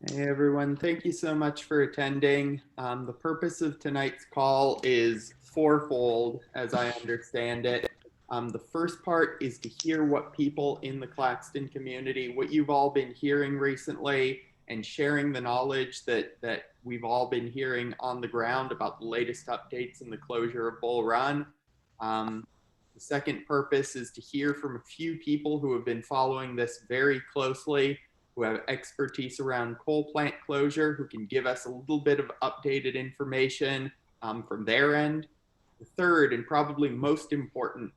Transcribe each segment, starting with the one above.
Hey everyone, thank you so much for attending. The purpose of tonight's call is fourfold, as I understand it. The first part is to hear what people in the Claxton community, what you've all been hearing recently, and sharing the knowledge that we've all been hearing on the ground about the latest updates in the closure of Bull Run. The second purpose is to hear from a few people who have been following this very closely, who have expertise around coal plant closure, who can give us a little bit of updated information from their end. The third and probably most important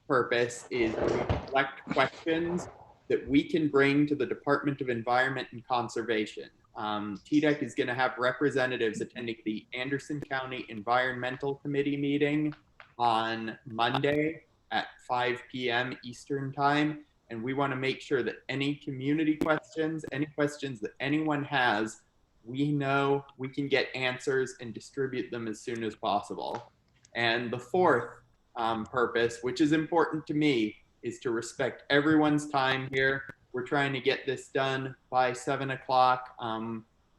purpose is to collect questions that we can bring to the Department of Environment and Conservation. TDEC is going to have representatives attending the Anderson County Environmental Committee meeting on Monday at 5 p.m. Eastern Time. And we want to make sure that any community questions, any questions that anyone has, we know we can get answers and distribute them as soon as possible. And the fourth purpose, which is important to me, is to respect everyone's time here. We're trying to get this done by 7 o'clock.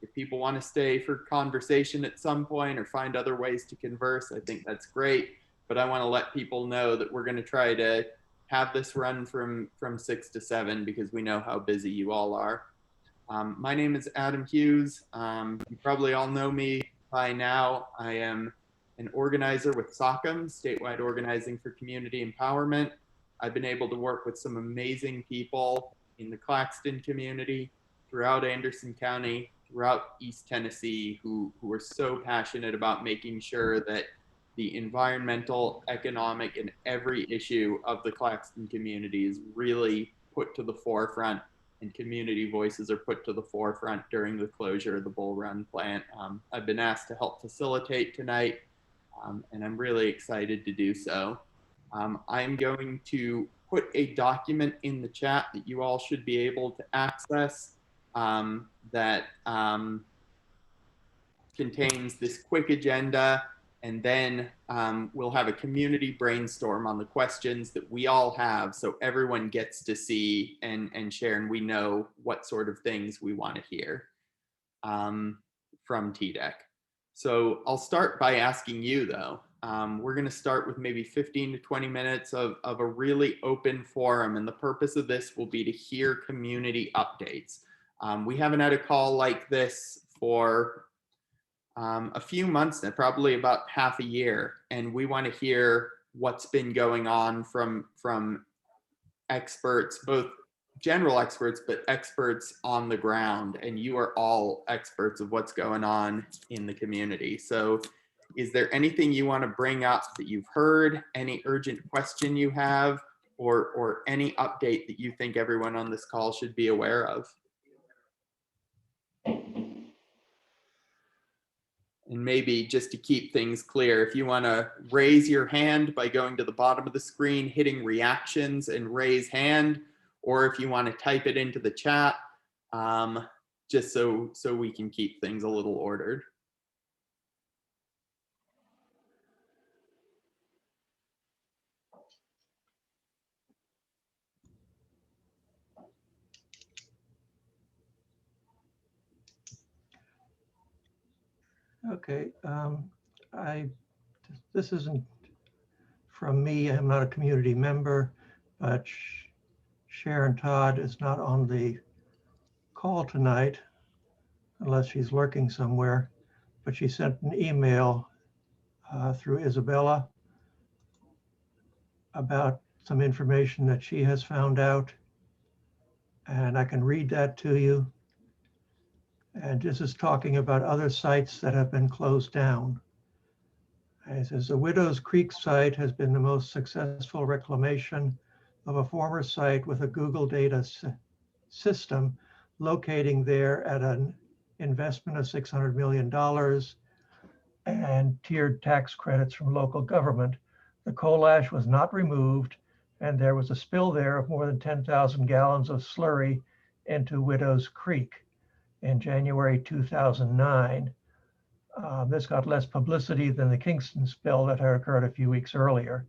If people want to stay for conversation at some point or find other ways to converse, I think that's great. But I want to let people know that we're going to try to have this run from 6 to 7 because we know how busy you all are. My name is Adam Hughes. You probably all know me by now. I am an organizer with SOCM, Statewide Organizing for Community Empowerment. I've been able to work with some amazing people in the Claxton community, throughout Anderson County, throughout East Tennessee, who are so passionate about making sure that the environmental, economic, and every issue of the Claxton community is really put to the forefront, and community voices are put to the forefront during the closure of the Bull Run plant. I've been asked to help facilitate tonight, and I'm really excited to do so. I'm going to put a document in the chat that you all should be able to access that contains this quick agenda, and then we'll have a community brainstorm on the questions that we all have, so everyone gets to see and share, and we know what sort of things we want to hear from TDEC. So I'll start by asking you, though. We're going to start with maybe 15 to 20 minutes of a really open forum, and the purpose of this will be to hear community updates. We haven't had a call like this for a few months now, probably about half a year, and we want to hear what's been going on from experts, both general experts, but experts on the ground, and you are all experts of what's going on in the community. So is there anything you want to bring up that you've heard, any urgent question you have, or any update that you think everyone on this call should be aware of? And maybe just to keep things clear, if you want to raise your hand by going to the bottom of the screen, hitting reactions and raise hand, or if you want to type it into the chat, just so we can keep things a little ordered. Okay, this isn't from me. I'm not a community member, but Sharon Todd is not on the call tonight, unless she's lurking somewhere. But she sent an email through Isabella about some information that she has found out, and I can read that to you. And this is talking about other sites that have been closed down. It says the Widows Creek site has been the most successful reclamation of a former site with a Google data system locating there at an investment of $600 million and tiered tax credits from local government. The coal ash was not removed, and there was a spill there of more than 10,000 gallons of slurry into Widows Creek in January 2009. This got less publicity than the Kingston spill that had occurred a few weeks earlier.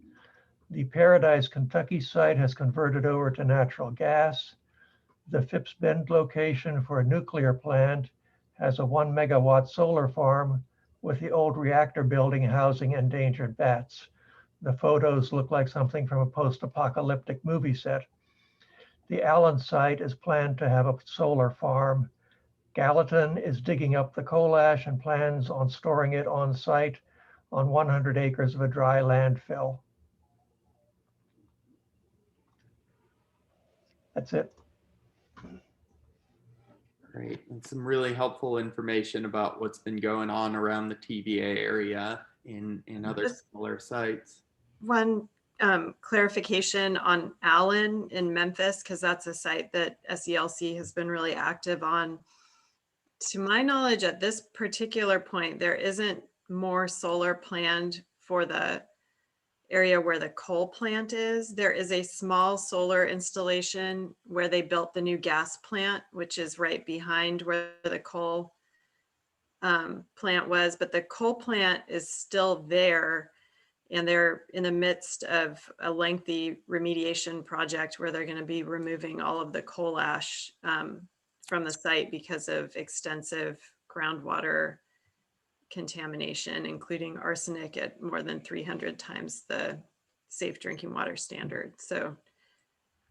The Paradise, Kentucky site has converted over to natural gas. The Phipps Bend location for a nuclear plant has a 1 megawatt solar farm with the old reactor building housing endangered bats. The photos look like something from a post-apocalyptic movie set. The Allen site is planned to have a solar farm. Gallatin is digging up the coal ash and plans on storing it on site on 100 acres of a dry landfill. That's it. Great. And some really helpful information about what's been going on around the TVA area in other similar sites. One clarification on Allen in Memphis, because that's a site that SELC has been really active on. To my knowledge, at this particular point, there isn't more solar planned for the area where the coal plant is. There is a small solar installation where they built the new gas plant, which is right behind where the coal plant was, but the coal plant is still there. And they're in the midst of a lengthy remediation project where they're going to be removing all of the coal ash from the site because of extensive groundwater contamination, including arsenic at more than 300 times the safe drinking water standard. So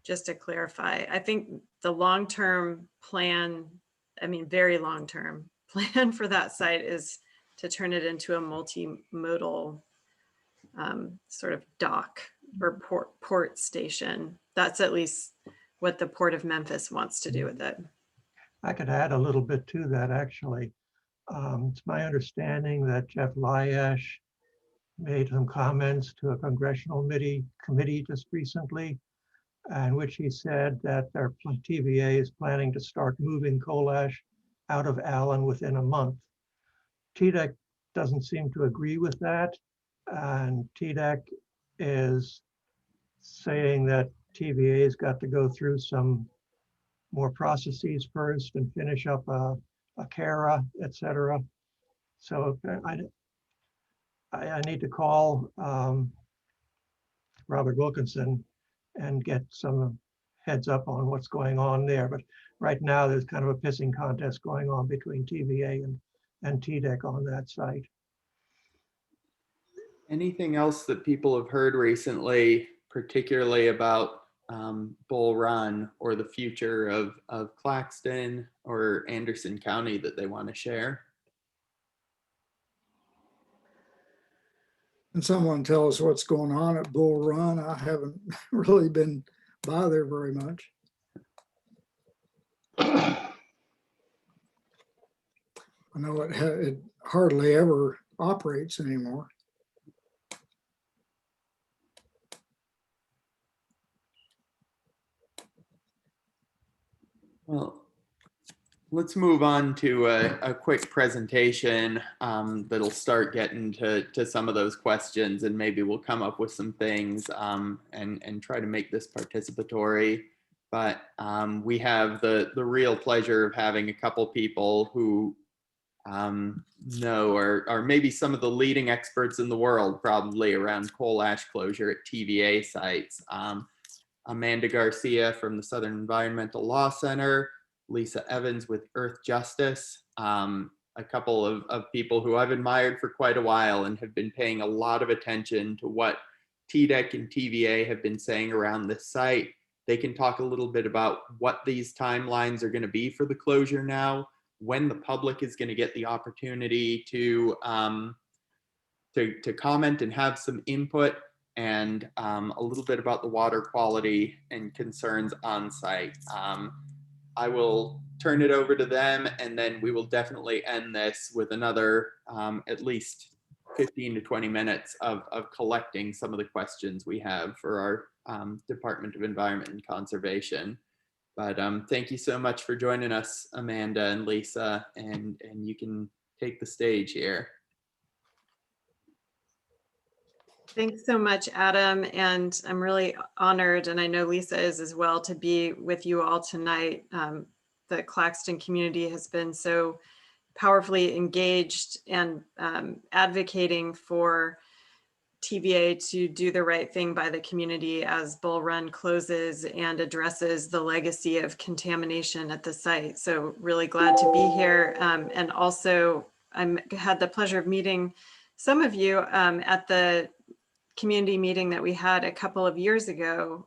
just to clarify, I think the long-term plan, I mean, very long-term plan for that site is to turn it into a multimodal sort of dock or port station. That's at least what the Port of Memphis wants to do with it. I could add a little bit to that, actually. It's my understanding that Jeff Lyash made some comments to a congressional committee just recently, in which he said that their TVA is planning to start moving coal ash out of Allen within a month. TDEC doesn't seem to agree with that, and TDEC is saying that TVA's got to go through some more processes first and finish up a CARA, et cetera. So I need to call Robert Wilkinson and get some heads up on what's going on there. But right now there's kind of a pissing contest going on between TVA and TDEC on that site. Anything else that people have heard recently, particularly about Bull Run or the future of Claxton or Anderson County that they want to share? And someone tell us what's going on at Bull Run. I haven't really been by there very much. I know it hardly ever operates anymore. Well, let's move on to a quick presentation that'll start getting to some of those questions, and maybe we'll come up with some things and try to make this participatory. But we have the real pleasure of having a couple people who know are maybe some of the leading experts in the world, probably around coal ash closure at TVA sites. Amanda Garcia from the Southern Environmental Law Center, Lisa Evans with EarthJustice, a couple of people who I've admired for quite a while and have been paying a lot of attention to what TDEC and TVA have been saying around this site. They can talk a little bit about what these timelines are going to be for the closure now, when the public is going to get the opportunity to comment and have some input, and a little bit about the water quality and concerns on site. I will turn it over to them, and then we will definitely end this with another at least 15 to 20 minutes of collecting some of the questions we have for our Department of Environment and Conservation. But thank you so much for joining us, Amanda and Lisa, and you can take the stage here. Thanks so much, Adam. And I'm really honored, and I know Lisa is as well, to be with you all tonight. The Claxton community has been so powerfully engaged and advocating for TVA to do the right thing by the community as Bull Run closes and addresses the legacy of contamination at the site. So really glad to be here. And also I had the pleasure of meeting some of you at the community meeting that we had a couple of years ago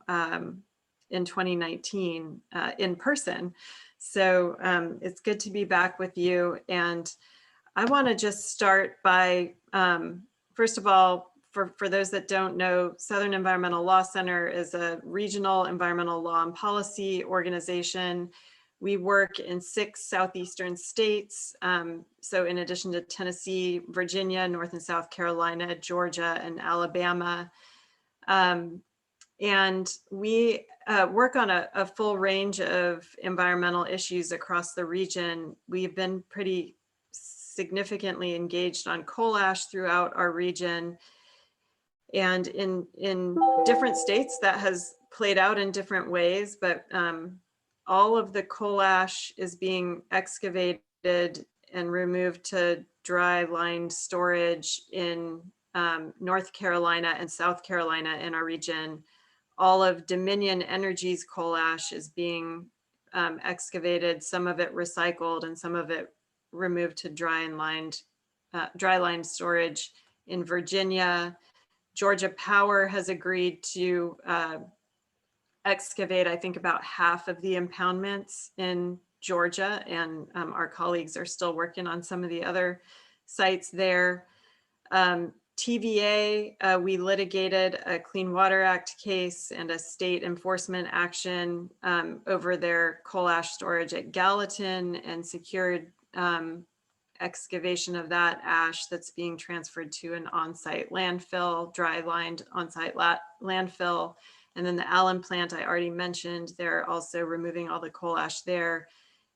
in 2019 in person. So it's good to be back with you. And I want to just start by, first of all, for those that don't know, Southern Environmental Law Center is a regional environmental law and policy organization. We work in 6 southeastern states. So in addition to Tennessee, Virginia, North and South Carolina, Georgia, and Alabama. And we work on a full range of environmental issues across the region. We've been pretty significantly engaged on coal ash throughout our region. And in different states that has played out in different ways, but all of the coal ash is being excavated and removed to dry lined storage in North Carolina and South Carolina in our region. All of Dominion Energy's coal ash is being excavated, some of it recycled and some of it removed to dry lined storage in Virginia. Georgia Power has agreed to excavate, I think, about half of the impoundments in Georgia, and our colleagues are still working on some of the other sites there. TVA, we litigated a Clean Water Act case and a state enforcement action over their coal ash storage at Gallatin and secured excavation of that ash that's being transferred to an on-site landfill, dry-lined on-site landfill. And then the Allen plant I already mentioned, they're also removing all the coal ash there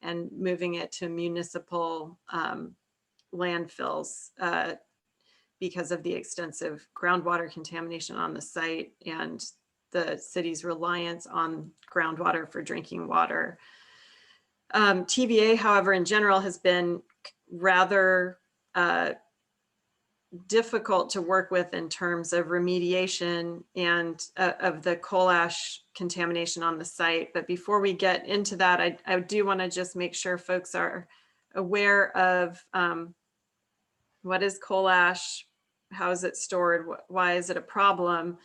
and moving it to municipal landfills because of the extensive groundwater contamination on the site and the city's reliance on groundwater for drinking water. TVA, however, in general has been rather difficult to work with in terms of remediation and of the coal ash contamination on the site. But before we get into that, I do want to just make sure folks are aware of what is coal ash, how is it stored, why is it a problem?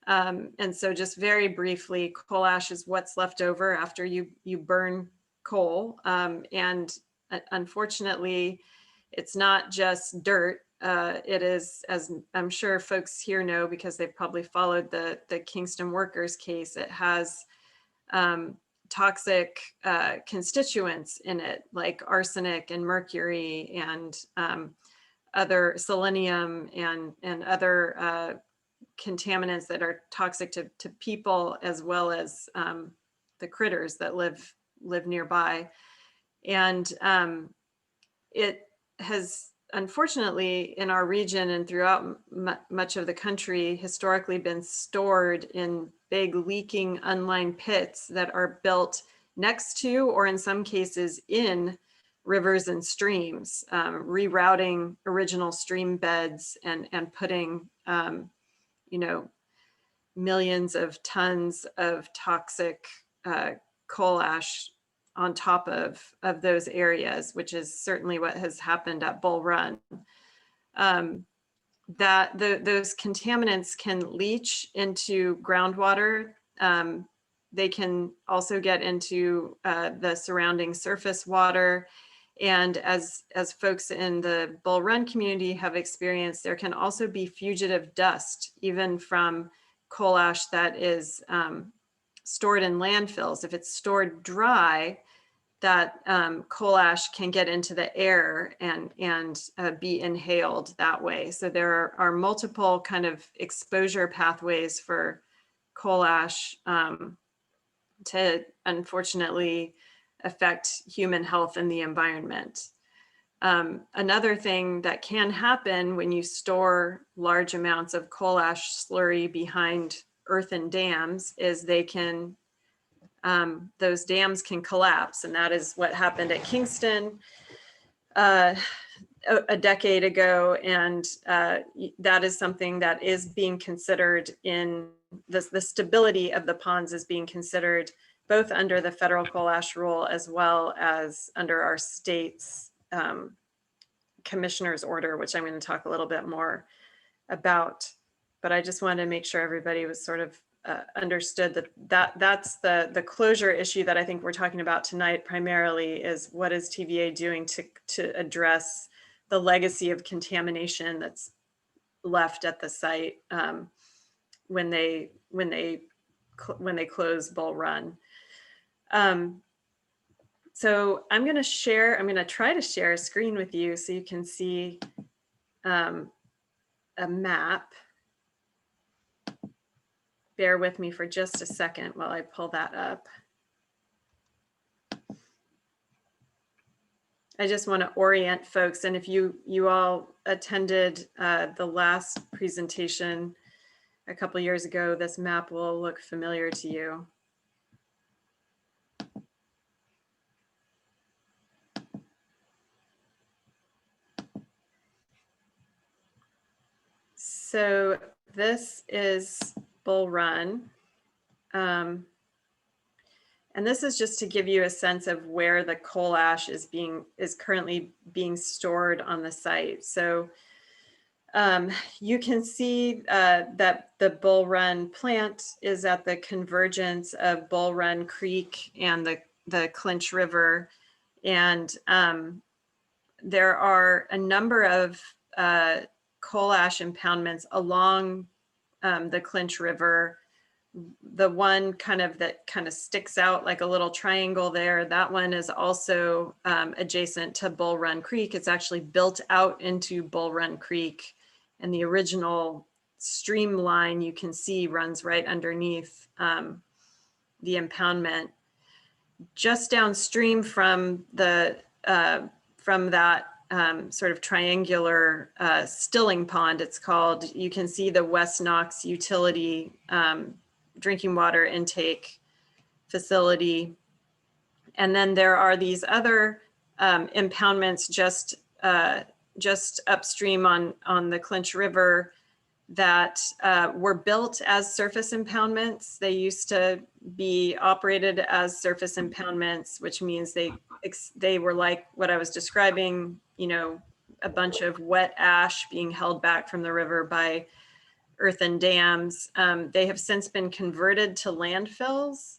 And so just very briefly, coal ash is what's left over after you burn coal. And unfortunately, it's not just dirt. It is, as I'm sure folks here know, because they've probably followed the Kingston workers case, it has toxic constituents in it, like arsenic and mercury and other selenium and other contaminants that are toxic to people as well as the critters that live nearby. And it has, unfortunately, in our region and throughout much of the country, historically been stored in big leaking unlined pits that are built next to, or in some cases in, rivers and streams, rerouting original stream beds and putting, millions of tons of toxic coal ash on top of those areas, which is certainly what has happened at Bull Run. Those contaminants can leach into groundwater. They can also get into the surrounding surface water. And as folks in the Bull Run community have experienced, there can also be fugitive dust, even from coal ash that is stored in landfills. If it's stored dry, that coal ash can get into the air and be inhaled that way. So there are multiple kind of exposure pathways for coal ash to unfortunately affect human health and the environment. Another thing that can happen when you store large amounts of coal ash slurry behind earthen dams is they can, those dams can collapse. And that is what happened at Kingston. a decade ago, and that is something that is being considered in this. The stability of the ponds is being considered both under the federal coal ash rule as well as under our state's commissioner's order, which I'm going to talk a little bit more about. But I just wanted to make sure everybody was sort of understood that's the closure issue that I think we're talking about tonight primarily, is what is TVA doing to address the legacy of contamination that's left at the site when they close Bull Run. So I'm going to try to share a screen with you so you can see a map. Bear with me for just a second while I pull that up. I just want to orient folks, and if you all attended the last presentation a couple years ago, this map will look familiar to you. So this is Bull Run. And this is just to give you a sense of where the coal ash is currently being stored on the site. So you can see that the Bull Run plant is at the convergence of Bull Run Creek and the Clinch River. And there are a number of coal ash impoundments along the Clinch River. The one that sticks out like a little triangle there, that one is also adjacent to Bull Run Creek. It's actually built out into Bull Run Creek, and the original stream line you can see runs right underneath the impoundment. Just downstream from that sort of triangular stilling pond, it's called, you can see the West Knox utility drinking water intake facility. And then there are these other impoundments just upstream on the Clinch River that were built as surface impoundments. They used to be operated as surface impoundments, which means they were like what I was describing, a bunch of wet ash being held back from the river by earthen dams. They have since been converted to landfills,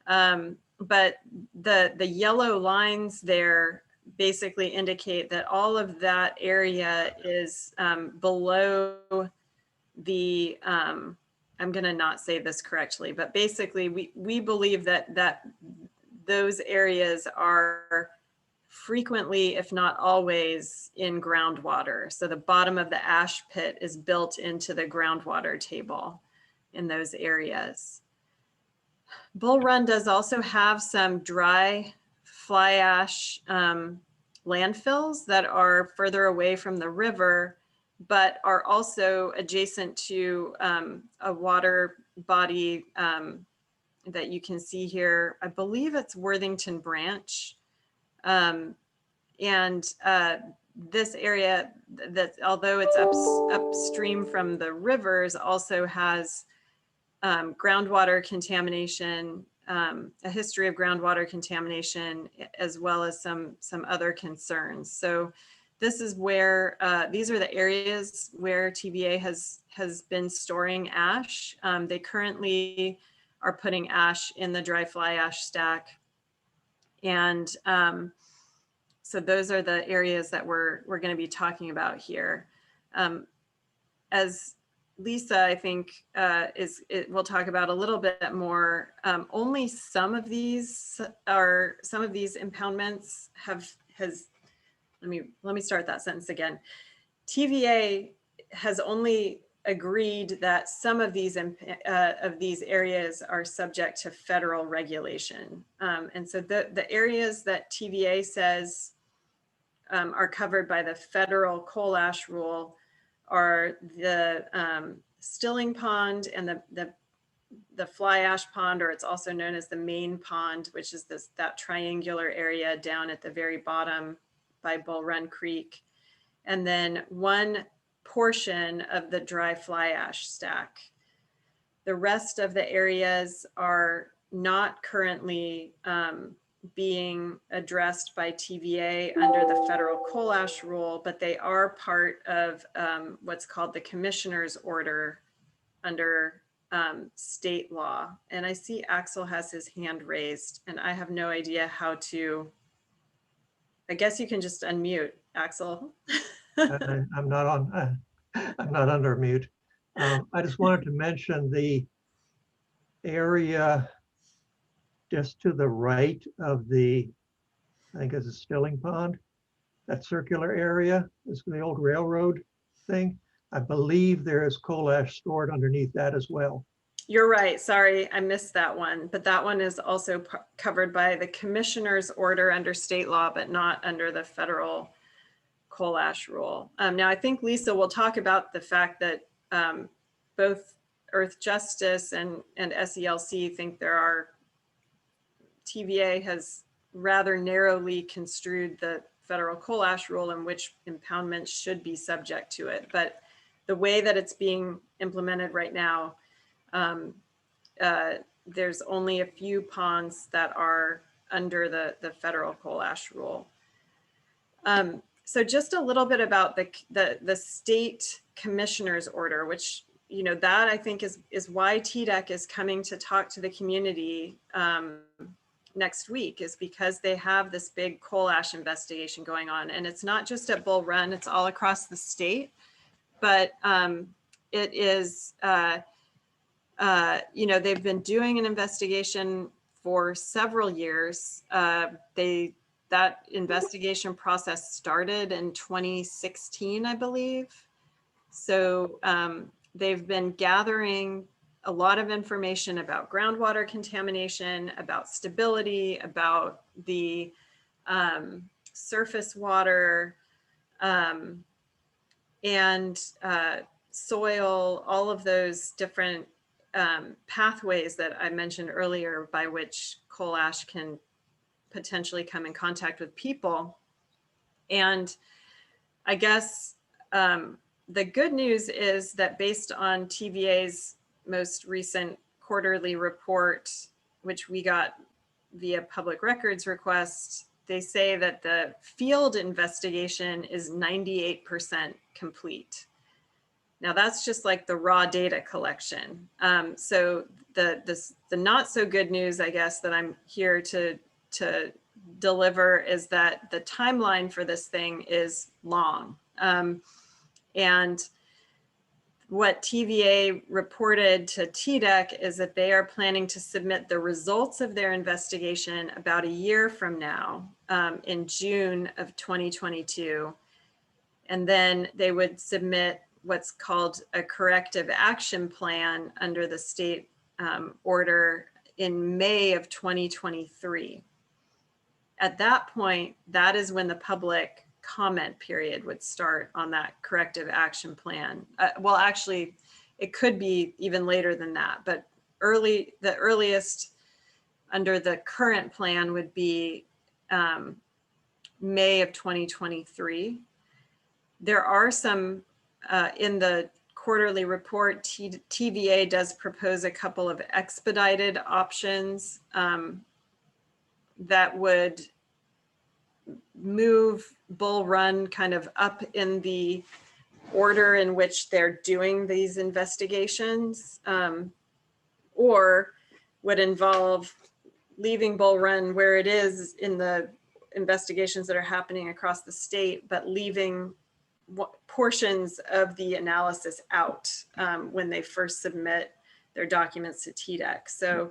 but the yellow lines there basically indicate that all of that area is below the, I'm going to not say this correctly, but basically we believe that those areas are frequently, if not always, in groundwater. So the bottom of the ash pit is built into the groundwater table in those areas. Bull Run does also have some dry fly ash landfills that are further away from the river, but are also adjacent to a water body that you can see here. I believe it's Worthington Branch. This area, that although it's upstream from the rivers, also has groundwater contamination, a history of groundwater contamination, as well as some other concerns. So this is where, these are the areas where TVA has been storing ash. They currently are putting ash in the dry fly ash stack. And so those are the areas that we're going to be talking about here. As Lisa, I think, we'll talk about a little bit more. Only some of these impoundments let me start that sentence again. TVA has only agreed that some of these areas are subject to federal regulation. And so the areas that TVA says are covered by the federal coal ash rule are the stilling pond and the fly ash pond, or it's also known as the main pond, which is that triangular area down at the very bottom by Bull Run Creek. and then one portion of the dry fly ash stack. The rest of the areas are not currently being addressed by TVA under the federal coal ash rule, but they are part of what's called the commissioner's order under state law. And I see Axel has his hand raised, and I have no idea how to, I guess you can just unmute, Axel. I'm not on, I'm not under mute. I just wanted to mention the area just to the right of the, I think it's a Stilling Pond, that circular area is the old railroad thing. I believe there is coal ash stored underneath that as well. You're right. Sorry, I missed that one. But that one is also covered by the commissioner's order under state law, but not under the federal coal ash rule. Now, I think Lisa will talk about the fact that both EarthJustice and SELC think there are, TVA has rather narrowly construed the federal coal ash rule in which impoundments should be subject to it. But the way that it's being implemented right now, there's only a few ponds that are under the federal coal ash rule. So just a little bit about the state commissioner's order, which, you know, that I think is why TDEC is coming to talk to the community next week, is because they have this big coal ash investigation going on. And it's not just at Bull Run, it's all across the state. But it is, you know, they've been doing an investigation for several years. That investigation process started in 2016, I believe. So they've been gathering a lot of information about groundwater contamination, about stability, about the surface water, and soil, all of those different pathways that I mentioned earlier by which coal ash can potentially come in contact with people. And I guess the good news is that based on TVA's most recent quarterly report, which we got via public records request, they say that the field investigation is 98% complete. Now that's just like the raw data collection. So the not so good news, I guess, that I'm here to deliver is that the timeline for this thing is long. And what TVA reported to TDEC is that they are planning to submit the results of their investigation about a year from now, in June of 2022. And then they would submit what's called a corrective action plan under the state order in May of 2023. At that point, that is when the public comment period would start on that corrective action plan. Well, actually, it could be even later than that, but the earliest under the current plan would be May of 2023. There are some, in the quarterly report, TVA does propose a couple of expedited options that would move Bull Run kind of up in the order in which they're doing these investigations, or would involve leaving Bull Run where it is in the investigations that are happening across the state, but leaving portions of the analysis out when they first submit their documents to TDEC. So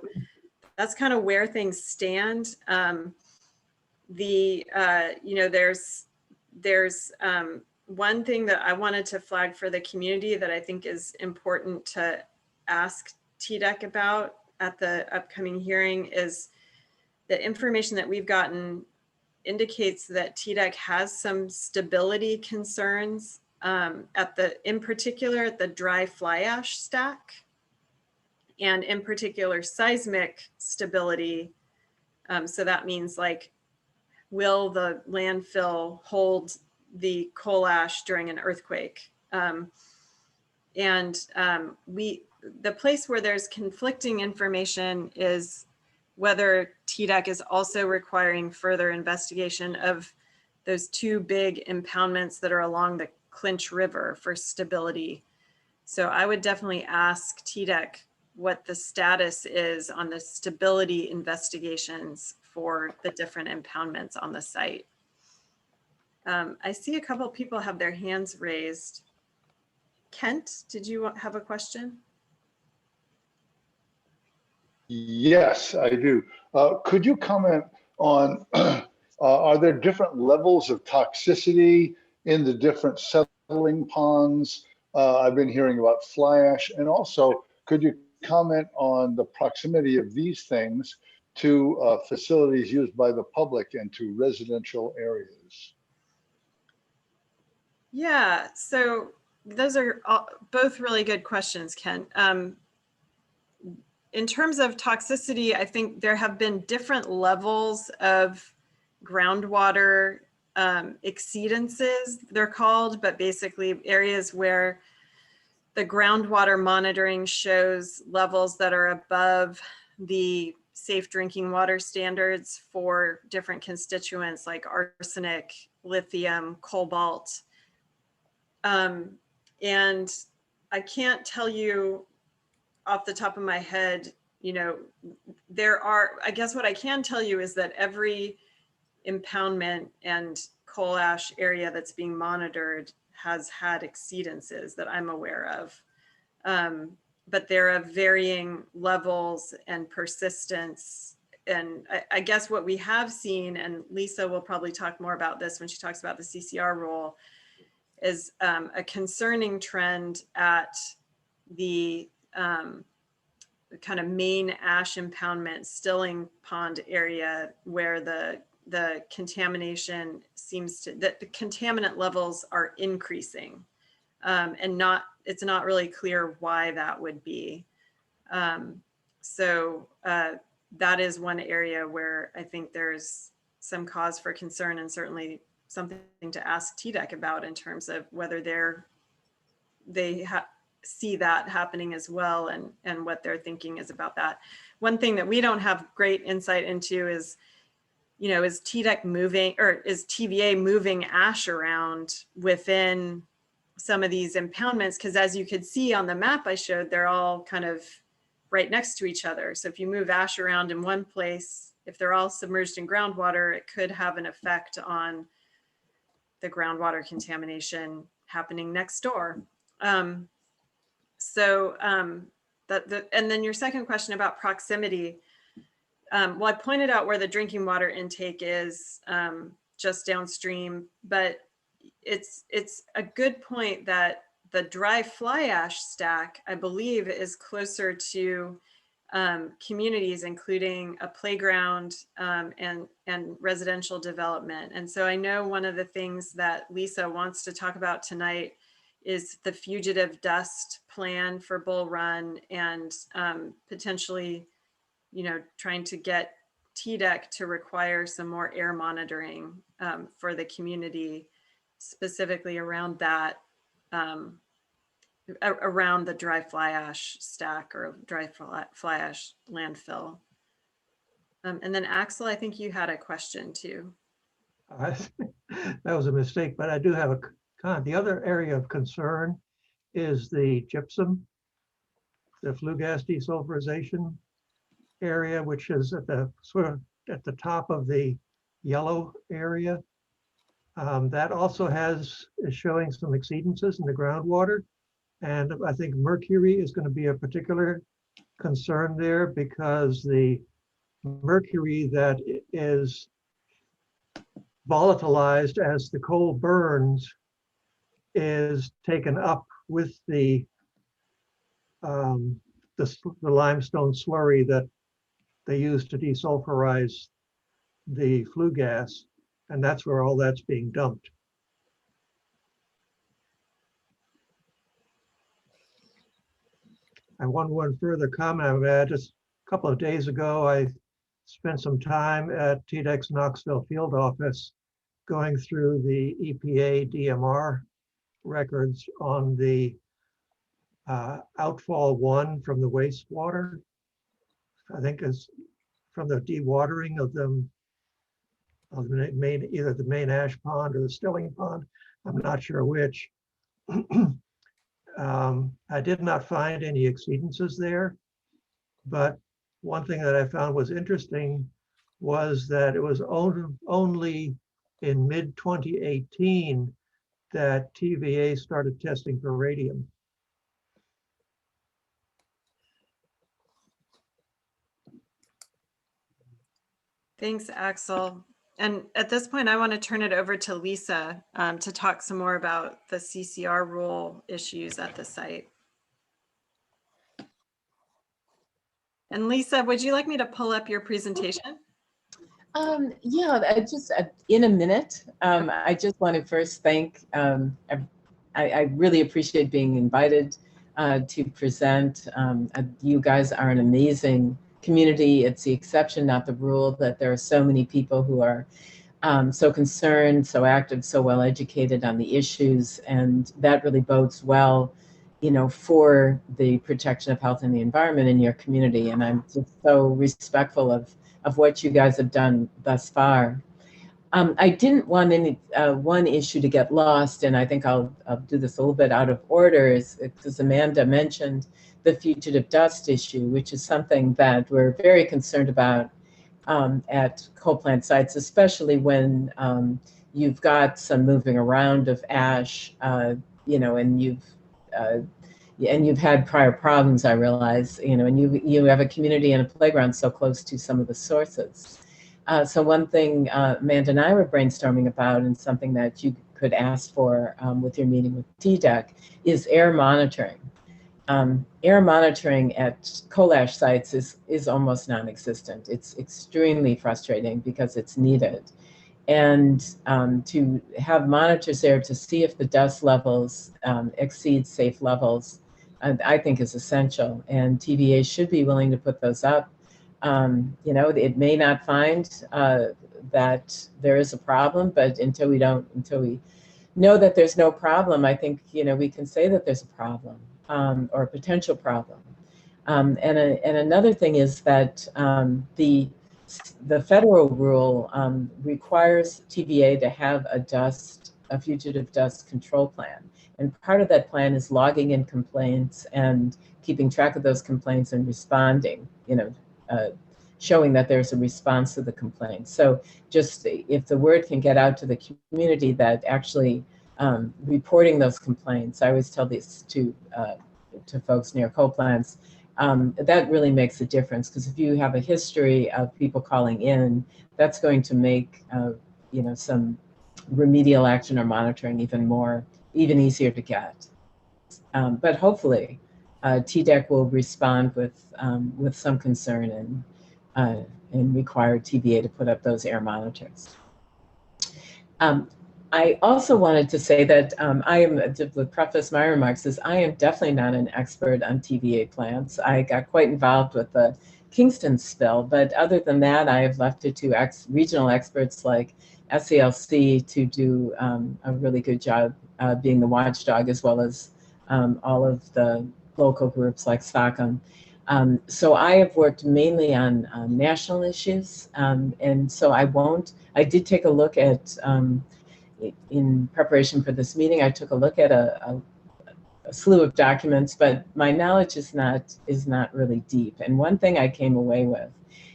that's kind of where things stand. You know, there's one thing that I wanted to flag for the community that I think is important to ask TDEC about at the upcoming hearing is the information that we've gotten indicates that TDEC has some stability concerns in particular at the dry fly ash stack, and in particular seismic stability. So that means, like, will the landfill hold the coal ash during an earthquake. The place where there's conflicting information is whether TDEC is also requiring further investigation of those two big impoundments that are along the Clinch River for stability. So I would definitely ask TDEC what the status is on the stability investigations for the different impoundments on the site. I see a couple of people have their hands raised. Kent, did you have a question? Yes, I do. Could you comment on, are there different levels of toxicity in the different settling ponds? I've been hearing about fly ash. And also, could you comment on the proximity of these things to facilities used by the public and to residential areas? Yeah, so those are both really good questions, Ken. In terms of toxicity, I think there have been different levels of groundwater exceedances, they're called, but basically areas where the groundwater monitoring shows levels that are above the safe drinking water standards for different constituents like arsenic, lithium, cobalt. And I can't tell you off the top of my head, you know, I guess what I can tell you is that every impoundment and coal ash area that's being monitored has had exceedances that I'm aware of. But there are varying levels and persistence. And I guess what we have seen, and Lisa will probably talk more about this when she talks about the CCR rule, is a concerning trend at the kind of main ash impoundment stilling pond area where the contamination that the contaminant levels are increasing, and it's not really clear why that would be. So that is one area where I think there's some cause for concern, and certainly something to ask TDEC about in terms of whether they see that happening as well, and what their thinking is about that. One thing that we don't have great insight into is, you know, is TDEC moving, or is TVA moving ash around within some of these impoundments? Because as you could see on the map I showed, they're all kind of right next to each other. So if you move ash around in one place, if they're all submerged in groundwater, it could have an effect on the groundwater contamination happening next door. And then your second question about proximity. Well, I pointed out where the drinking water intake is, just downstream, but it's a good point that the dry fly ash stack, I believe, is closer to communities, including a playground and residential development. And so I know one of the things that Lisa wants to talk about tonight is the fugitive dust plan for Bull Run, and potentially, you know, trying to get TDEC to require some more air monitoring for the community, specifically around that, around the dry fly ash stack or dry fly ash landfill. And then Axel, I think you had a question too. That was a mistake, but I do have a comment. The other area of concern is the gypsum, the flue gas desulfurization area, which is at the sort of at the top of the yellow area. That also is showing some exceedances in the groundwater. And I think mercury is going to be a particular concern there, because the mercury that is volatilized as the coal burns is taken up with the limestone slurry that they use to desulfurize the flue gas, and that's where all that's being dumped. And one further comment I would add, just a couple of days ago, I spent some time at TDEC's Knoxville field office, going through the EPA DMR records on the outfall 1 from the wastewater. I think is from the dewatering of the main, either the main ash pond or the stilling pond. I'm not sure which. I did not find any exceedances there, but one thing that I found was interesting was that it was only in mid-2018 that TVA started testing for radium. Thanks, Axel. And at this point, I want to turn it over to Lisa to talk some more about the CCR rule issues at the site. And Lisa, would you like me to pull up your presentation? Yeah, I just in a minute. I just want to first thank. I really appreciate being invited to present. You guys are an amazing community. It's the exception, not the rule, that there are so many people who are so concerned, so active, so well educated on the issues, and that really bodes well, you know, for the protection of health and the environment in your community. And I'm just so respectful of what you guys have done thus far. I didn't want any one issue to get lost, and I think I'll do this a little bit out of order, because Amanda mentioned the fugitive dust issue, which is something that we're very concerned about at coal plant sites, especially when you've got some moving around of ash, you know, and you've had prior problems, I realize, you know, and you have a community and a playground so close to some of the sources. So one thing Amanda and I were brainstorming about, and something that you could ask for with your meeting with TDEC, is air monitoring. Air monitoring at coal ash sites is almost non-existent. It's extremely frustrating because it's needed. And to have monitors there to see if the dust levels exceed safe levels, I think is essential. And TVA should be willing to put those up. You know, it may not find that there is a problem, but until we know that there's no problem, I think, you know, we can say that there's a problem or a potential problem. And another thing is that the federal rule requires TVA to have a fugitive dust control plan. And part of that plan is logging in complaints and keeping track of those complaints and responding, you know, showing that there's a response to the complaint. So just if the word can get out to the community that actually reporting those complaints, I always tell this to folks near coal plants, that really makes a difference, because if you have a history of people calling in, that's going to make you know, some remedial action or monitoring even easier to get. But hopefully TDEC will respond with some concern and require TVA to put up those air monitors. I also wanted to say that I am, to preface my remarks, is I am definitely not an expert on TVA plants. I got quite involved with the Kingston spill, but other than that, I have left it to regional experts like SCLC to do a really good job being the watchdog, as well as all of the local groups like SOCM. So I have worked mainly on national issues, and so I did take a look at, in preparation for this meeting, I took a look at a slew of documents, but my knowledge is not really deep. And one thing I came away with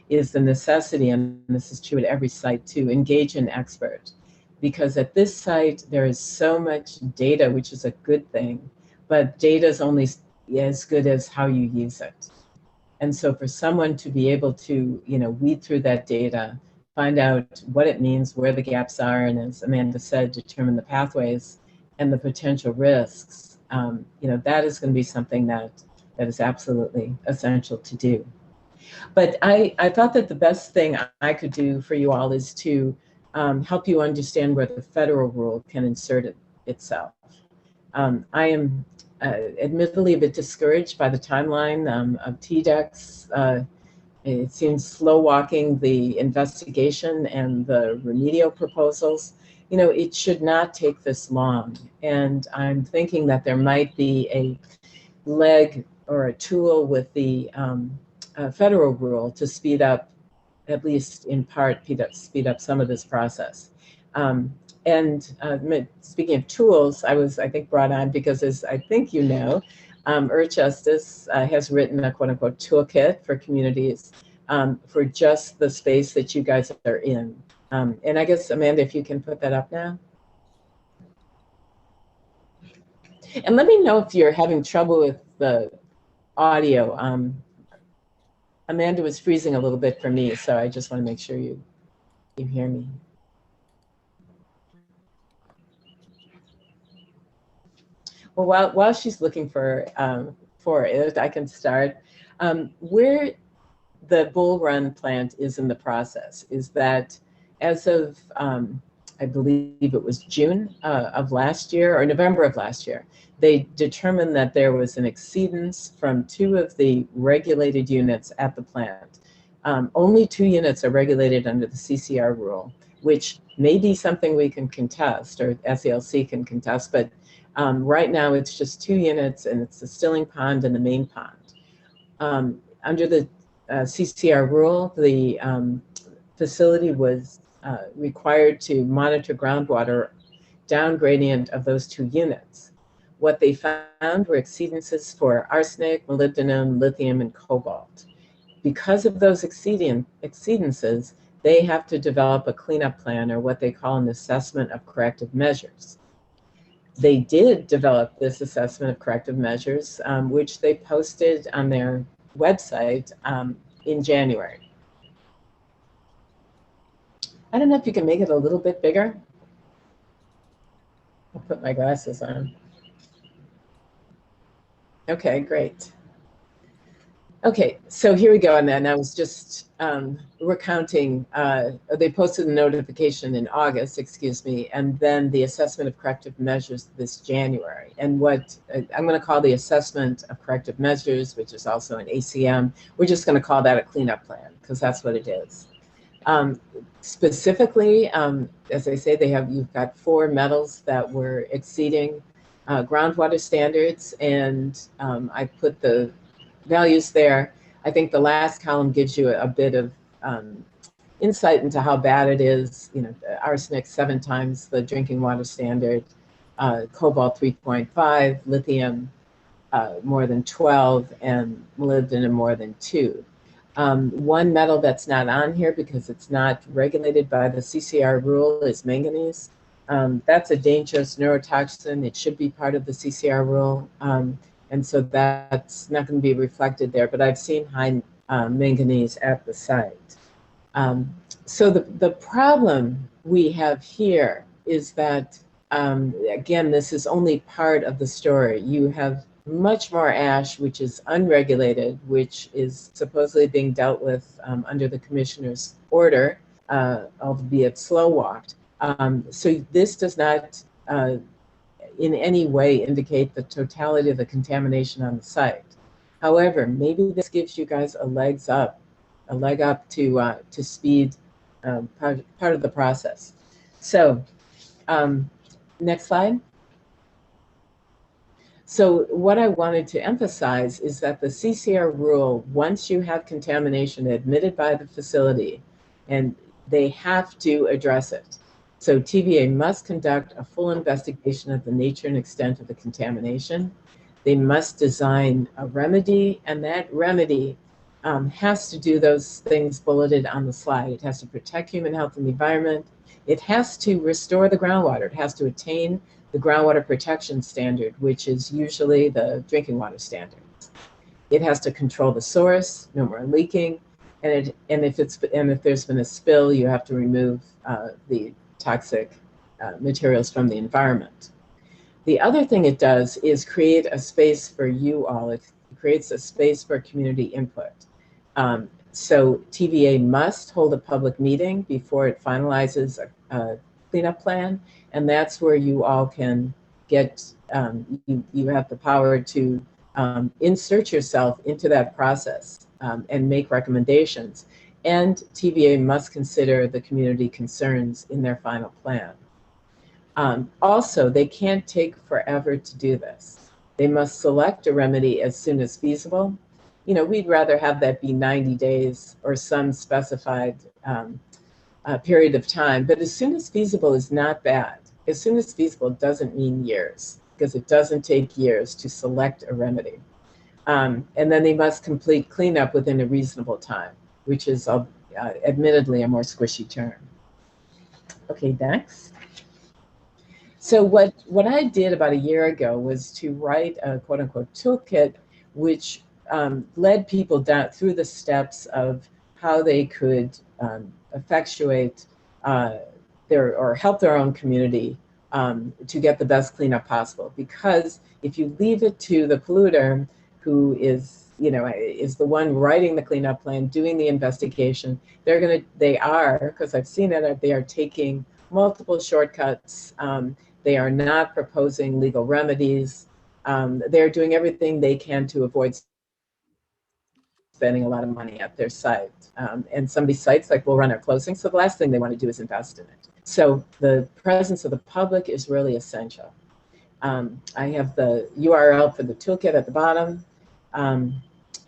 is the necessity, and this is true at every site, to engage an expert. Because at this site, there is so much data, which is a good thing, but data is only as good as how you use it. And so for someone to be able to, you know, weed through that data, find out what it means, where the gaps are, and as Amanda said, determine the pathways and the potential risks, you know, that is going to be something that is absolutely essential to do. But I thought that the best thing I could do for you all is to help you understand where the federal rule can insert itself. I am admittedly a bit discouraged by the timeline of TDEC's. It seems slow walking the investigation and the remedial proposals. you know, it should not take this long. And I'm thinking that there might be a leg or a tool with the federal rule to speed up, at least in part, speed up some of this process. Speaking of tools, I think, brought on because, as I think you know, EarthJustice has written a quote-unquote toolkit for communities for just the space that you guys are in. And I guess, Amanda, if you can put that up now. And let me know if you're having trouble with the audio. Amanda was freezing a little bit for me, so I just want to make sure you hear me. Well, while she's looking for it, I can start. Where the Bull Run plant is in the process is that as of, I believe it was June of last year or November of last year, they determined that there was an exceedance from 2 of the regulated units at the plant. Only 2 units are regulated under the CCR rule, which may be something we can contest or SELC can contest, but right now it's just 2 units, and it's the stilling pond and the main pond. Under the CCR rule, the facility was required to monitor groundwater down gradient of those 2 units. What they found were exceedances for arsenic, molybdenum, lithium, and cobalt. Because of those exceedances, they have to develop a cleanup plan, or what they call an assessment of corrective measures. They did develop this assessment of corrective measures, which they posted on their website in January. I don't know if you can make it a little bit bigger. I'll put my glasses on. Okay, great. Okay, so here we go. And then I was just recounting, they posted a notification in August, excuse me, and then the assessment of corrective measures this January. And what I'm going to call the assessment of corrective measures, which is also an ACM, we're just going to call that a cleanup plan because that's what it is. Specifically, as I say, you've got 4 metals that were exceeding groundwater standards, and I put the values there. I think the last column gives you a bit of insight into how bad it is. You know, arsenic 7 times the drinking water standard, cobalt 3.5, lithium more than 12, and molybdenum more than 2. One metal that's not on here because it's not regulated by the CCR rule is manganese. That's a dangerous neurotoxin. It should be part of the CCR rule. And so that's not going to be reflected there, but I've seen high manganese at the site. So the problem we have here is that, again, this is only part of the story. You have much more ash, which is unregulated, which is supposedly being dealt with under the commissioner's order, albeit slow walked. So this does not in any way indicate the totality of the contamination on the site. However, maybe this gives you guys a leg up to speed part of the process. So next slide. So what I wanted to emphasize is that the CCR rule, once you have contamination admitted by the facility, and they have to address it. So TVA must conduct a full investigation of the nature and extent of the contamination. They must design a remedy, and that remedy has to do those things bulleted on the slide. It has to protect human health and the environment. It has to restore the groundwater. It has to attain the groundwater protection standard, which is usually the drinking water standards. It has to control the source, no more leaking, and if there's been a spill, you have to remove the toxic materials from the environment. The other thing it does is create a space for you all. It creates a space for community input. So TVA must hold a public meeting before it finalizes a cleanup plan, and that's where you all can get, you have the power to insert yourself into that process and make recommendations. And TVA must consider the community concerns in their final plan. Also, they can't take forever to do this. They must select a remedy as soon as feasible. You know, we'd rather have that be 90 days or some specified period of time, but as soon as feasible is not bad. As soon as feasible doesn't mean years, because it doesn't take years to select a remedy. And then they must complete cleanup within a reasonable time, which is admittedly a more squishy term. Okay, next. So what I did about a year ago was to write a quote unquote toolkit, which led people down through the steps of how they could effectuate or help their own community to get the best cleanup possible. Because if you leave it to the polluter, who is the one writing the cleanup plan, doing the investigation, they are, because I've seen it, they are taking multiple shortcuts. They are not proposing legal remedies. They're doing everything they can to avoid spending a lot of money at their site. And some of these sites will run our closing, so the last thing they want to do is invest in it. So the presence of the public is really essential. I have the URL for the toolkit at the bottom.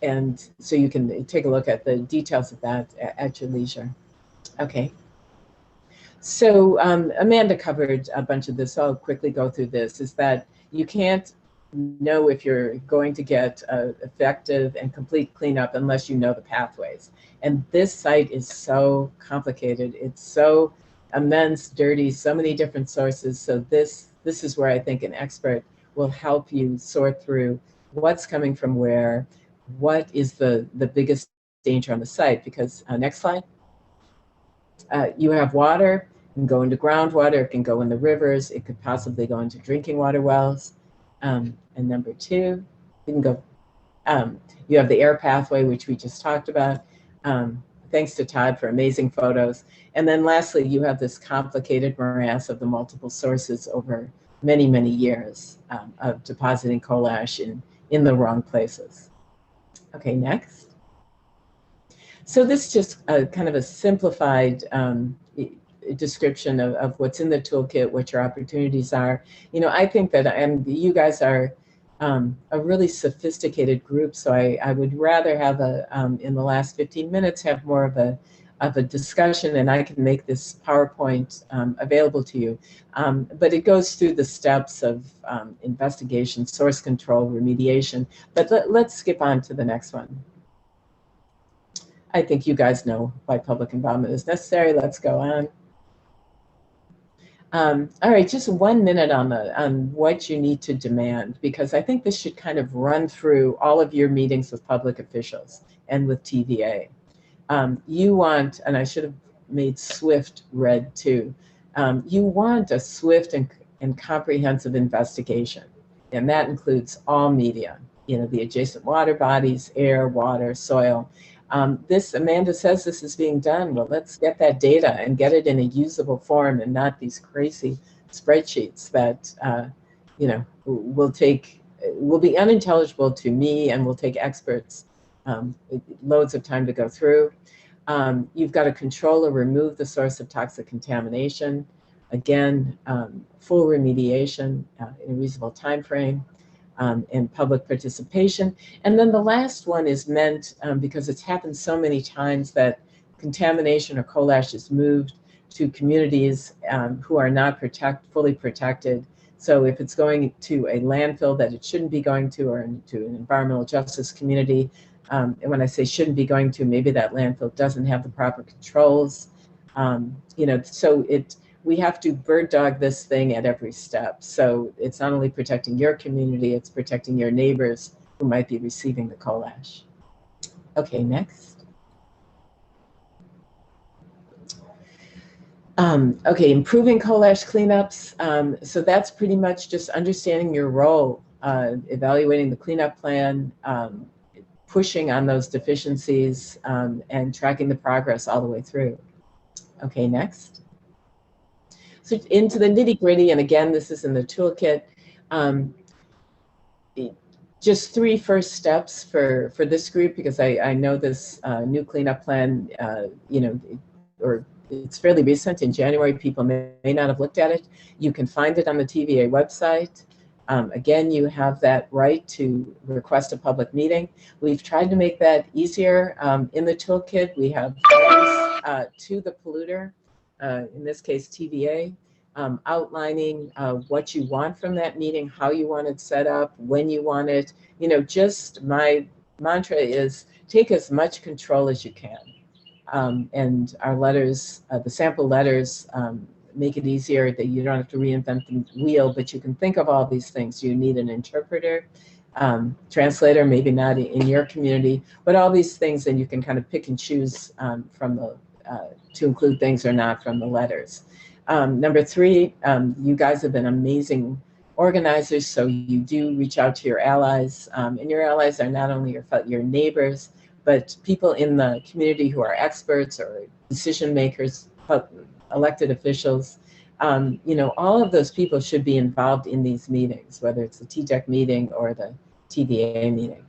And so you can take a look at the details of that at your leisure. Okay. So Amanda covered a bunch of this, so I'll quickly go through this, is that you can't know if you're going to get effective and complete cleanup unless you know the pathways. And this site is so complicated. It's so immense, dirty, so many different sources. So this is where I think an expert will help you sort through what's coming from where, what is the biggest danger on the site. Because next slide. You have water, it can go into groundwater, it can go in the rivers, it could possibly go into drinking water wells. And number two, you can go, you have the air pathway, which we just talked about. Thanks to Todd for amazing photos. And then lastly, you have this complicated morass of the multiple sources over many, many years of depositing coal ash in the wrong places. Okay, next. So this is just kind of a simplified description of what's in the toolkit, what your opportunities are. You know, I think that you guys are a really sophisticated group, so I would rather have in the last 15 minutes have more of a discussion, and I can make this PowerPoint available to you. But it goes through the steps of investigation, source control, remediation. But let's skip on to the next one. I think you guys know why public involvement is necessary. Let's go on. All right, just 1 minute on what you need to demand, because I think this should kind of run through all of your meetings with public officials and with TVA. You want, and I should have made SWIFT red too, you want a swift and comprehensive investigation, and that includes all media, the adjacent water bodies, air, water, soil. Amanda says this is being done. Well, let's get that data and get it in a usable form and not these crazy spreadsheets that, will be unintelligible to me and will take experts loads of time to go through. You've got to control or remove the source of toxic contamination. Again, full remediation in a reasonable time frame. And public participation. And then the last one is meant, because it's happened so many times, that contamination or coal ash is moved to communities who are not fully protected. So if it's going to a landfill that it shouldn't be going to, or to an environmental justice community, and when I say shouldn't be going to, maybe that landfill doesn't have the proper controls. We have to bird dog this thing at every step. So it's not only protecting your community, it's protecting your neighbors who might be receiving the coal ash. Okay, next. Okay, improving coal ash cleanups. So that's pretty much just understanding your role, evaluating the cleanup plan, pushing on those deficiencies, and tracking the progress all the way through. Okay, next. So into the nitty gritty, and again, this is in the toolkit. Just 3 first steps for this group, because I know this new cleanup plan, or it's fairly recent. In January, people may not have looked at it. You can find it on the TVA website. Again, you have that right to request a public meeting. We've tried to make that easier. In the toolkit, we have letters to the polluter, in this case TVA, outlining what you want from that meeting, how you want it set up, when you want it. You know, just my mantra is take as much control as you can. And our letters, the sample letters, make it easier that you don't have to reinvent the wheel, but you can think of all these things. You need an interpreter, translator, maybe not in your community, but all these things, and you can kind of pick and choose from the, to include things or not from the letters. Number three, you guys have been amazing organizers, so you do reach out to your allies, and your allies are not only your neighbors, but people in the community who are experts or decision makers, elected officials. You know, all of those people should be involved in these meetings, whether it's the TDEC meeting or the TVA meeting.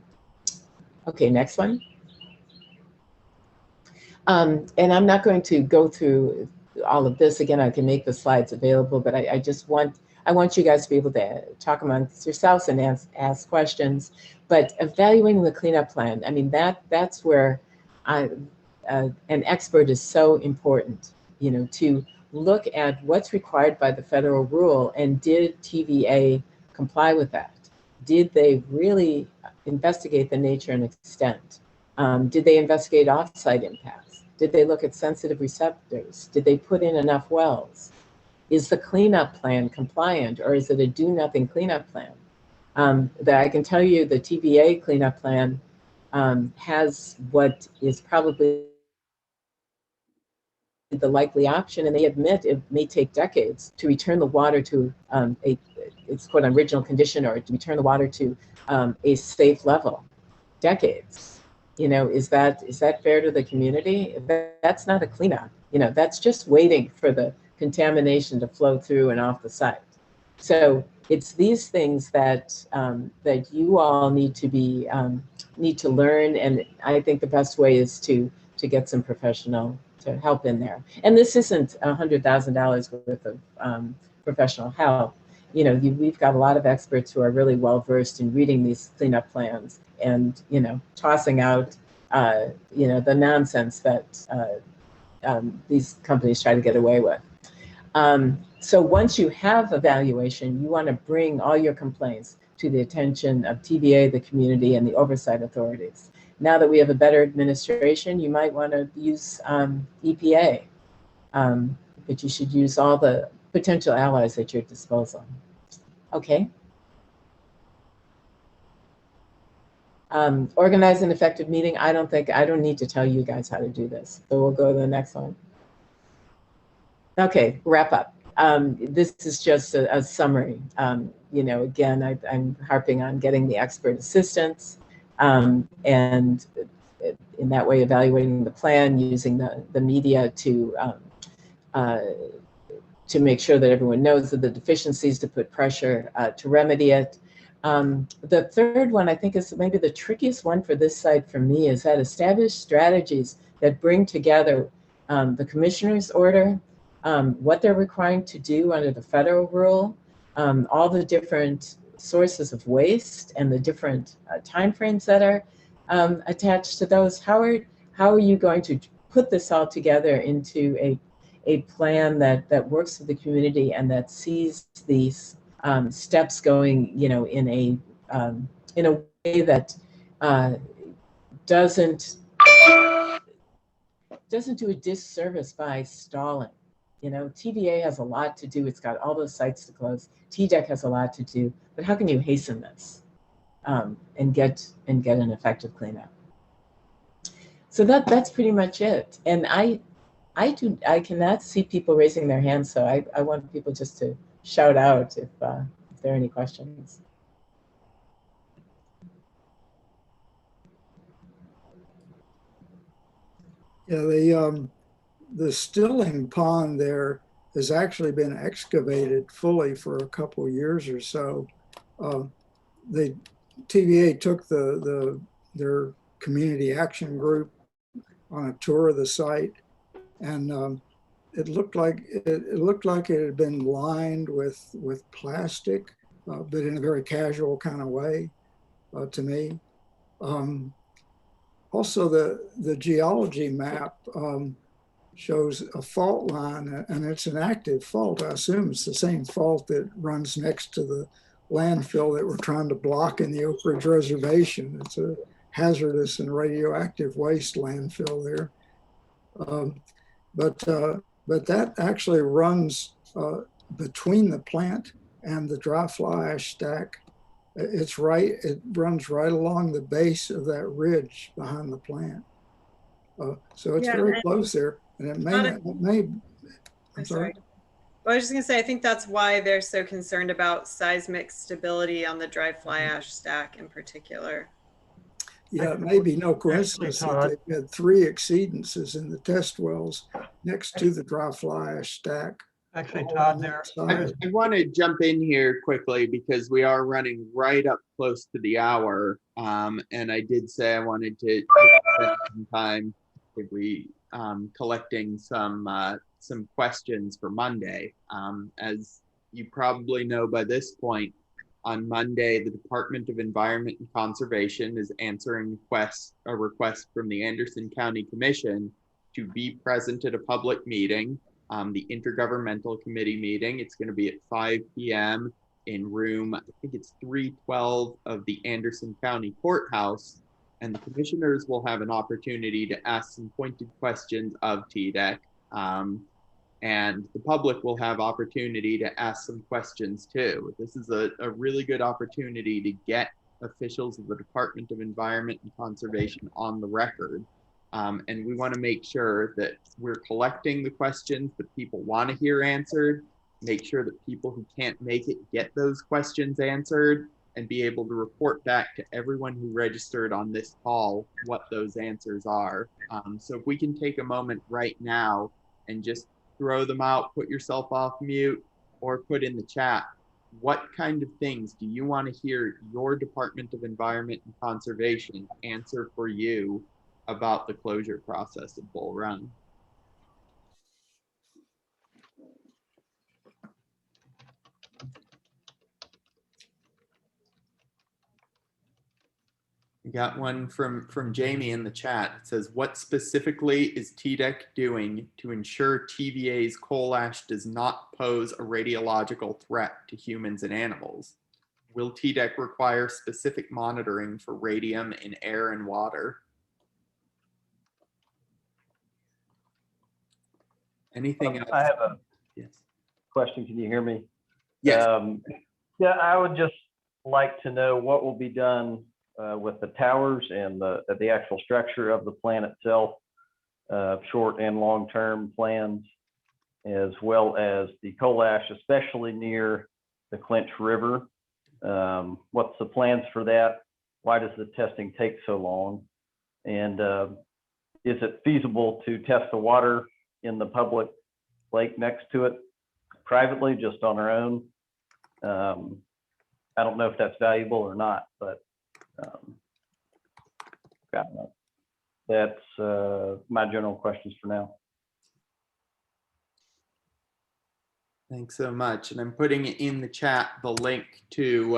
Okay, next one. And I'm not going to go through all of this. Again, I can make the slides available, but I want you guys to be able to talk amongst yourselves and ask questions. But evaluating the cleanup plan, I mean, that's where an expert is so important, you know, to look at what's required by the federal rule, and did TVA comply with that? Did they really investigate the nature and extent? Did they investigate offsite impacts? Did they look at sensitive receptors? Did they put in enough wells? Is the cleanup plan compliant, or is it a do-nothing cleanup plan? That I can tell you the TVA cleanup plan has what is probably the likely option, and they admit it may take decades to return the water to it's quote original condition, or to return the water to a safe level. Decades. You know, is that fair to the community? That's not a cleanup. You know, that's just waiting for the contamination to flow through and off the site. So it's these things that that you all need to learn, and I think the best way is to get some professional to help in there. And this isn't $100,000 worth of professional help. You know, we've got a lot of experts who are really well versed in reading these cleanup plans and, you know, tossing out, you know, the nonsense that these companies try to get away with. So once you have evaluation, you want to bring all your complaints to the attention of TVA, the community, and the oversight authorities. Now that we have a better administration, you might want to use EPA, but you should use all the potential allies at your disposal. Okay. Organize an effective meeting. I don't need to tell you guys how to do this. So we'll go to the next one. Okay, wrap up. This is just a summary. You know, again, I'm harping on getting the expert assistance, and in that way evaluating the plan, using the media to make sure that everyone knows of the deficiencies, to put pressure to remedy it. The third one, I think, is maybe the trickiest one for this site for me, is that establish strategies that bring together the commissioner's order, what they're requiring to do under the federal rule, all the different sources of waste and the different timeframes that are attached to those. How are you going to put this all together into a plan that works for the community and that sees these steps going, you know, in a way that doesn't do a disservice by stalling? You know, TVA has a lot to do. It's got all those sites to close. TDEC has a lot to do, but how can you hasten this and get an effective cleanup? So that's pretty much it. And I cannot see people raising their hands, so I want people just to shout out if there are any questions. Yeah, the stilling pond there has actually been excavated fully for a couple of years or so. The TVA took their community action group on a tour of the site, and it looked like it had been lined with plastic, but in a very casual kind of way to me. Also, the geology map shows a fault line, and it's an active fault. I assume it's the same fault that runs next to the landfill that we're trying to block in the Oak Ridge Reservation. It's a hazardous and radioactive waste landfill there. But that actually runs between the plant and the dry fly ash stack. It runs right along the base of that ridge behind the plant. So it's very close there, and it may, I'm sorry. Well, I was just gonna say, I think that's why they're so concerned about seismic stability on the dry fly ash stack in particular. Yeah, it may be no coincidence that they've had 3 exceedances in the test wells next to the dry fly ash stack. Actually, Todd, I want to jump in here quickly because we are running right up close to the hour. And I did say I wanted to spend some time if we collecting some questions for Monday. As you probably know by this point, on Monday, the Department of Environment and Conservation is answering a request from the Anderson County Commission to be present at a public meeting, the Intergovernmental Committee meeting. It's going to be at 5 p.m. in room, I think it's 312 of the Anderson County Courthouse. And the commissioners will have an opportunity to ask some pointed questions of TDEC. And the public will have opportunity to ask some questions too. This is a really good opportunity to get officials of the Department of Environment and Conservation on the record. And we want to make sure that we're collecting the questions that people want to hear answered, make sure that people who can't make it get those questions answered, and be able to report back to everyone who registered on this call what those answers are. So if we can take a moment right now and just throw them out, put yourself off mute, or put in the chat, what kind of things do you want to hear your Department of Environment and Conservation answer for you about the closure process of Bull Run? We got one from Jamie in the chat. It says, what specifically is TDEC doing to ensure TVA's coal ash does not pose a radiological threat to humans and animals? Will TDEC require specific monitoring for radium in air and water? Anything else? I have a question. Can you hear me? Yes. Yeah, I would just like to know what will be done with the towers and the actual structure of the plant itself, short and long-term plans, as well as the coal ash, especially near the Clinch River. What's the plans for that? Why does the testing take so long? And is it feasible to test the water in the public lake next to it privately, just on our own? I don't know if that's valuable or not, but that's my general questions for now. Thanks so much. And I'm putting in the chat the link to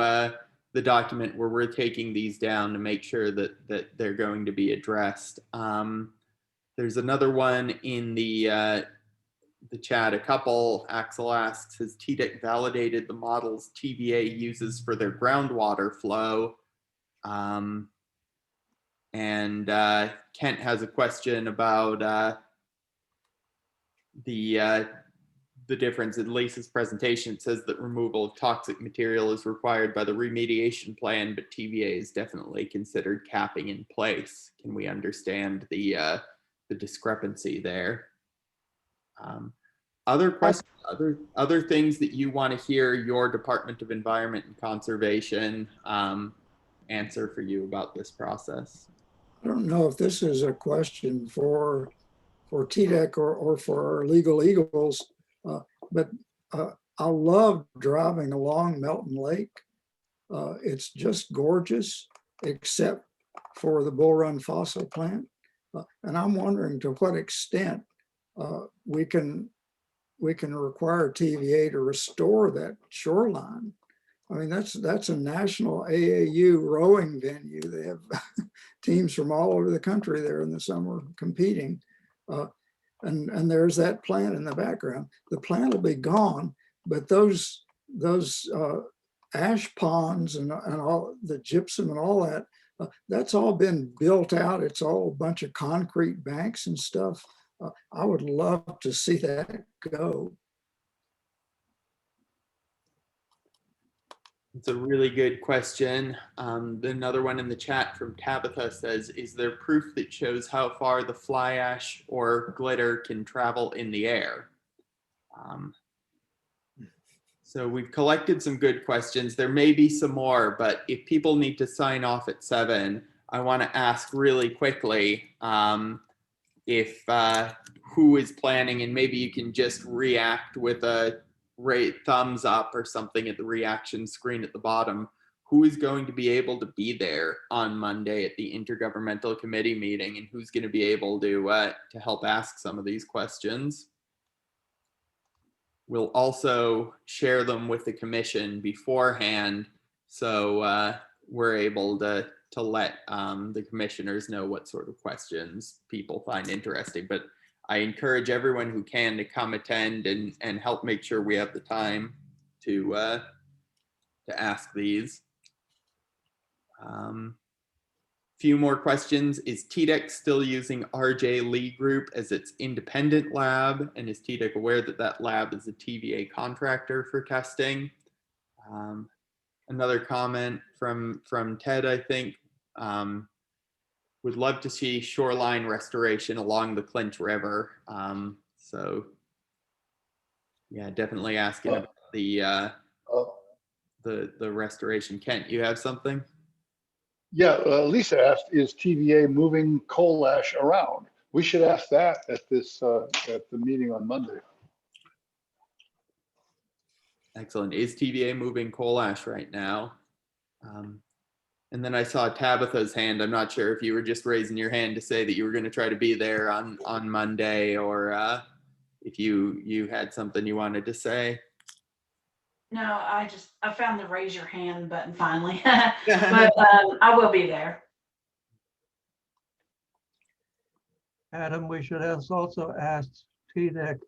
the document where we're taking these down to make sure that they're going to be addressed. There's another one in the chat. A couple, Axel asks, has TDEC validated the models TVA uses for their groundwater flow? And Kent has a question about the difference. In Lisa's presentation, it says that removal of toxic material is required by the remediation plan, but TVA is definitely considered capping in place. Can we understand the discrepancy there? Other questions, other things that you want to hear your Department of Environment and Conservation answer for you about this process? I don't know if this is a question for TDEC or for our legal eagles, but I love driving along Melton Lake. It's just gorgeous, except for the Bull Run fossil plant. And I'm wondering to what extent we can we can require TVA to restore that shoreline. I mean, that's a national AAU rowing venue. They have teams from all over the country there in the summer competing. And there's that plant in the background. The plant will be gone, but those ash ponds and all the gypsum and all that, that's all been built out. It's all a bunch of concrete banks and stuff. I would love to see that go. It's a really good question. Another one in the chat from Tabitha says, is there proof that shows how far the fly ash or glitter can travel in the air? So we've collected some good questions. There may be some more, but if people need to sign off at 7, I want to ask really quickly if who is planning, and maybe you can just react with a thumbs up or something at the reaction screen at the bottom. Who is going to be able to be there on Monday at the Intergovernmental Committee meeting, and who's going to be able to help ask some of these questions? We'll also share them with the commission beforehand, so we're able to let the commissioners know what sort of questions people find interesting. But I encourage everyone who can to come attend and help make sure we have the time to ask these. Few more questions. Is TDEC still using RJ Lee Group as its independent lab? And is TDEC aware that that lab is a TVA contractor for testing? Another comment from Ted, I think. Would love to see shoreline restoration along the Clinch River. So yeah, definitely asking about the restoration. Kent, you have something? Yeah, Lisa asked, is TVA moving coal ash around? We should ask that at this at the meeting on Monday. Excellent. Is TVA moving coal ash right now? And then I saw Tabitha's hand. I'm not sure if you were just raising your hand to say that you were going to try to be there on Monday, or if you had something you wanted to say. No, I found the raise your hand button finally, but I will be there. Adam, we should also ask TDEC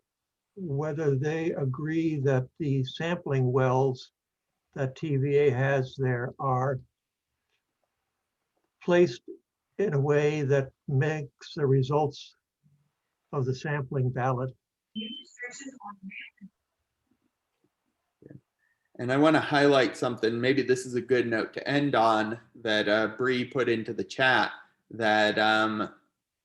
whether they agree that the sampling wells that TVA has there are placed in a way that makes the results of the sampling valid. And I want to highlight something. Maybe this is a good note to end on, that Bree put into the chat, that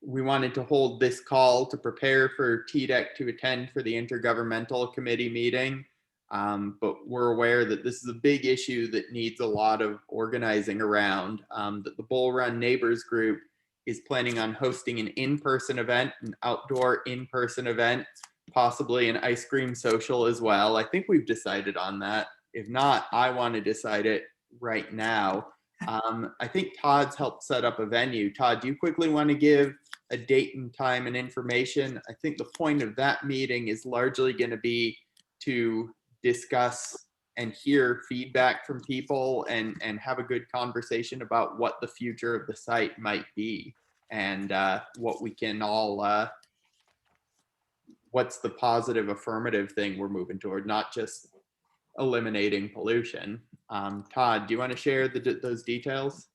we wanted to hold this call to prepare for TDEC to attend for the Intergovernmental Committee meeting. But we're aware that this is a big issue that needs a lot of organizing around, that the Bull Run Neighbors Group is planning on hosting an in-person event, an outdoor in-person event, possibly an ice cream social as well. I think we've decided on that. If not, I want to decide it right now. I think Todd's helped set up a venue. Todd, do you quickly want to give a date and time and information? I think the point of that meeting is largely going to be to discuss and hear feedback from people and have a good conversation about what the future of the site might be, and what we can all, what's the positive affirmative thing we're moving toward, not just eliminating pollution. Todd, do you want to share those details?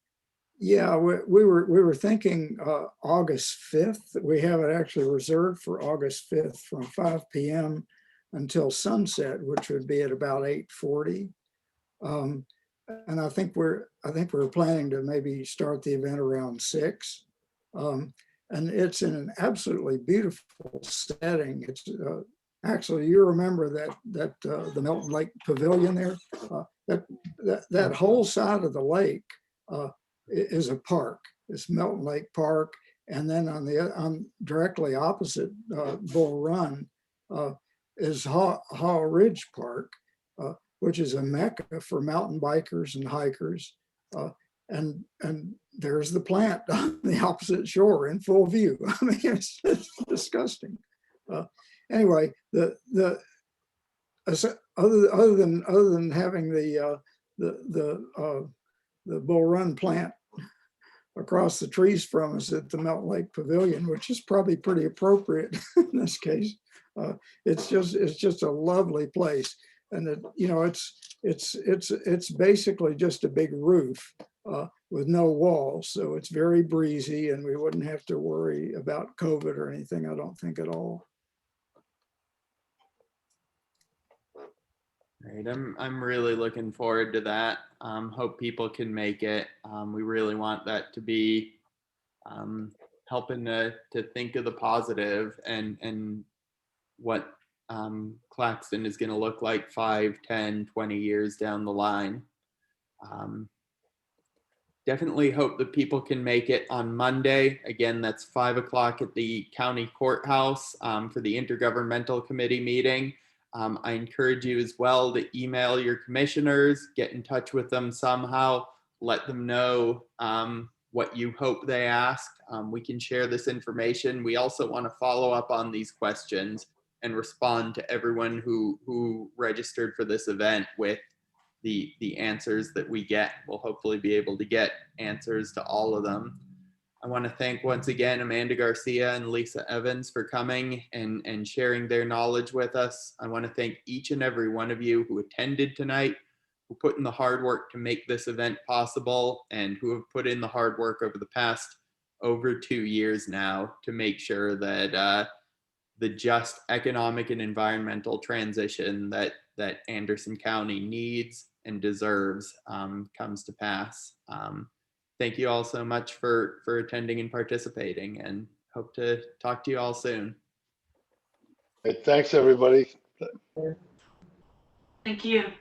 Yeah, we were thinking August 5th. We have it actually reserved for August 5th from 5 p.m. until sunset, which would be at about 8:40. And I think we're planning to maybe start the event around 6. And it's in an absolutely beautiful setting. It's actually, you remember that the Melton Lake Pavilion there, that whole side of the lake is a park. It's Melton Lake Park, and then on directly opposite Bull Run is Haw Ridge Park, which is a mecca for mountain bikers and hikers. And there's the plant on the opposite shore in full view. I mean, it's disgusting. anyway, other than having the Bull Run plant across the trees from us at the Melt Lake Pavilion, which is probably pretty appropriate in this case. It's just a lovely place, and it's basically just a big roof with no walls, so it's very breezy, and we wouldn't have to worry about COVID or anything, I don't think, at all. Great. I'm really looking forward to that. Hope people can make it. We really want that to be helping to think of the positive and what Claxton is going to look like 5, 10, 20 years down the line. Definitely hope that people can make it on Monday. Again, that's 5 o'clock at the county courthouse for the Intergovernmental Committee meeting. I encourage you as well to email your commissioners, get in touch with them somehow, let them know what you hope they asked. We can share this information. We also want to follow up on these questions and respond to everyone who registered for this event with the answers that we get. We'll hopefully be able to get answers to all of them. I want to thank once again Amanda Garcia and Lisa Evans for coming and sharing their knowledge with us. I want to thank each and every one of you who attended tonight, who put in the hard work to make this event possible, and who have put in the hard work over the past over 2 years now to make sure that the just economic and environmental transition that Anderson County needs and deserves comes to pass. Thank you all so much for attending and participating, and hope to talk to you all soon. Hey, thanks, everybody. Thank you.